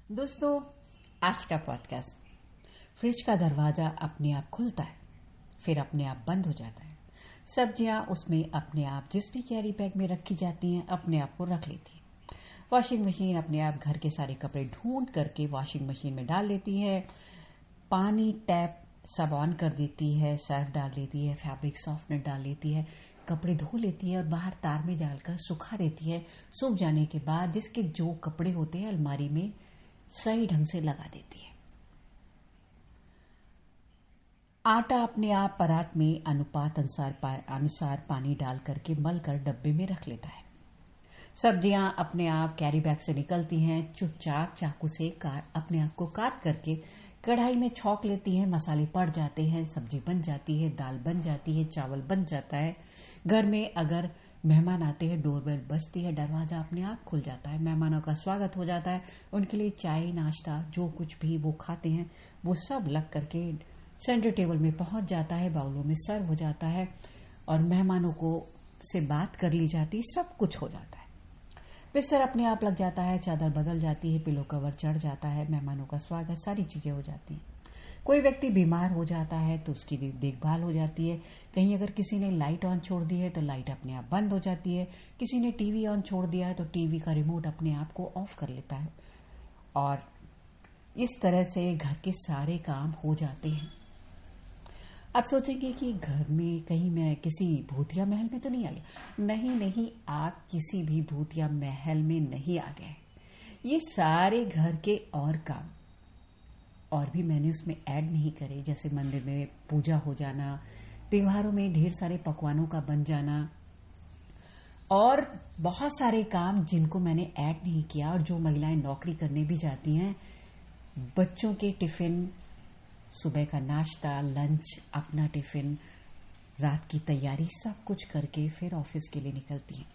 दोस्तों, आज का पॉडकास्ट, फ्रिज का दरवाजा अपने आप खुलता है, फिर अपने आप बंद हो जाता है। सब्जियां उसमें अपने आप जिस भी कैरी बैग में रखी जाती हैं अपने आप को रख लेती है। वॉशिंग मशीन अपने आप घर के सारे कपड़े ढूंढ करके वॉशिंग मशीन में डाल लेती है। पानी टैप सब ऑन कर देती है, सर्फ डाल लेती है, फैब्रिक सॉफ्टनर डाल लेती है, कपड़े धो लेती है और बाहर तार में डालकर सुखा देती है। सूख जाने के बाद जिसके जो कपड़े होते हैं अलमारी में सही ढंग से लगा देती है। आटा अपने आप परात में अनुपात अनुसार पानी डाल करके मल कर डब्बे में रख लेता है। सब्जियां अपने आप कैरी बैग से निकलती हैं, चुपचाप चाकू से अपने आप को काट करके कढ़ाई में छौंक लेती हैं। मसाले पड़ जाते हैं, सब्जी बन जाती है, दाल बन जाती है, चावल बन जाता है। घर में अगर मेहमान आते हैं, डोरबेल बजती है, दरवाजा अपने आप खुल जाता है, मेहमानों का स्वागत हो जाता है। उनके लिए चाय नाश्ता जो कुछ भी वो खाते हैं वो सब लग करके सेंटर टेबल में पहुंच जाता है, बाउलों में सर्व हो जाता है और मेहमानों को से बात कर ली जाती, सब कुछ हो जाता है। बिस्तर अपने आप लग जाता है, चादर बदल जाती है, पिलो कवर चढ़ जाता है, मेहमानों का स्वागत, सारी चीजें हो जाती हैं। कोई व्यक्ति बीमार हो जाता है तो उसकी देखभाल हो जाती है। कहीं अगर किसी ने लाइट ऑन छोड़ दी है तो लाइट अपने आप बंद हो जाती है। किसी ने टीवी ऑन छोड़ दिया है तो टीवी का रिमोट अपने आप को ऑफ कर लेता है और इस तरह से घर के सारे काम हो जाते हैं। आप सोचेंगे कि घर में कहीं मैं किसी भूतिया महल में तो नहीं आ गया। नहीं, आप किसी भी भूतिया महल में नहीं आ गए। ये सारे घर के और काम और भी मैंने उसमें ऐड नहीं करे, जैसे मंदिर में पूजा हो जाना, त्योहारों में ढेर सारे पकवानों का बन जाना और बहुत सारे काम जिनको मैंने ऐड नहीं किया। और जो महिलाएं नौकरी करने भी जाती हैं, बच्चों के टिफिन, सुबह का नाश्ता, लंच, अपना टिफिन, रात की तैयारी, सब कुछ करके फिर ऑफिस के लिए निकलती हैं।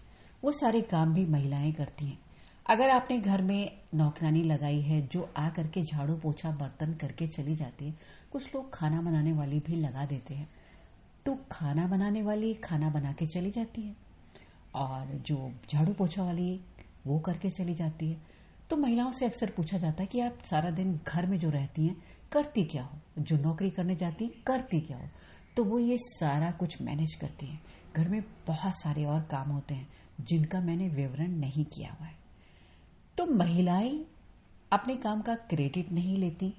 वो सारे काम भी महिलाएं करती हैं। अगर आपने घर में नौकरानी लगाई है जो आ करके झाड़ू पोछा बर्तन करके चली जाती है, कुछ लोग खाना बनाने वाली भी लगा देते हैं, तो खाना बनाने वाली खाना बना के चली जाती है और जो झाड़ू पोछा वाली वो करके चली जाती है। तो महिलाओं से अक्सर पूछा जाता है कि आप सारा दिन घर में जो रहती हैं करती क्या हो, जो नौकरी करने जाती है करती क्या हो। तो वो ये सारा कुछ मैनेज करती हैं। घर में बहुत सारे और काम होते हैं जिनका मैंने विवरण नहीं किया हुआ है। तो महिलाएं अपने काम का क्रेडिट नहीं लेती।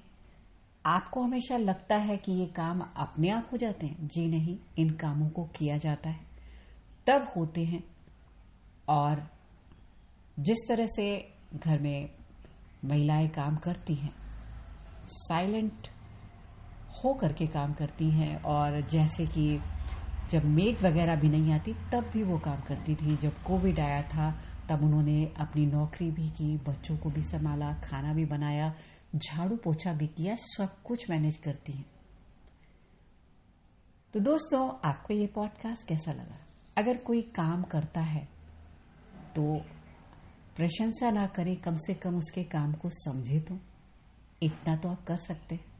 आपको हमेशा लगता है कि ये काम अपने आप हो जाते हैं। जी नहीं, इन कामों को किया जाता है, तब होते हैं। और जिस तरह से घर में महिलाएं काम करती हैं, साइलेंट हो करके काम करती हैं। और जैसे कि जब मेड वगैरह भी नहीं आती तब भी वो काम करती थी। जब कोविड आया था तब उन्होंने अपनी नौकरी भी की, बच्चों को भी संभाला, खाना भी बनाया, झाड़ू पोछा भी किया, सब कुछ मैनेज करती हैं। तो दोस्तों, आपको ये पॉडकास्ट कैसा लगा? अगर कोई काम करता है तो प्रशंसा ना करें, कम से कम उसके काम को समझे। तो इतना तो आप कर सकते हैं।